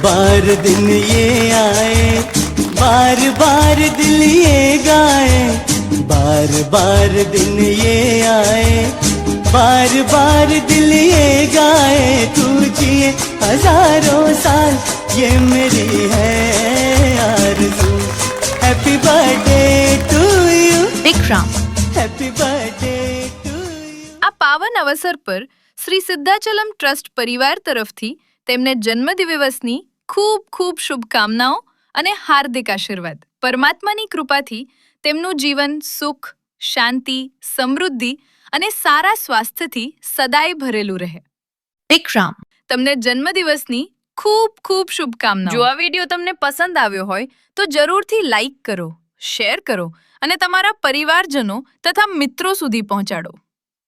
बार दिन ये आए, बार बार दिल ये गाए, बार बार दिन ये आए, बार बार दिल ये गाए, तू जिए हजारों साल ये मेरी है आरज़ू। Happy birthday to you Vikram. Happy birthday to you. આ પાવન અવસર પર શ્રી સિદ્ધાચલમ ટ્રસ્ટ પરિવાર તરફથી તેમને જન્મદિવસની ખૂબ ખૂબ શુભકામનાઓ અને હાર્દિક આશીર્વાદ। પરમાત્માની કૃપાથી તેમનું જીવન સુખ, શાંતિ, સમૃદ્ધિ અને સારા સ્વાસ્થ્યથી સદાય ભરેલું રહે। વિક્રમ, તમને જન્મદિવસની ખૂબ ખૂબ શુભકામનાઓ। જો આ વિડીયો તમને પસંદ આવ્યો હોય તો જરૂરથી લાઈક કરો, શેર કરો અને તમારા પરિવારજનો તથા મિત્રો સુધી પહોંચાડો।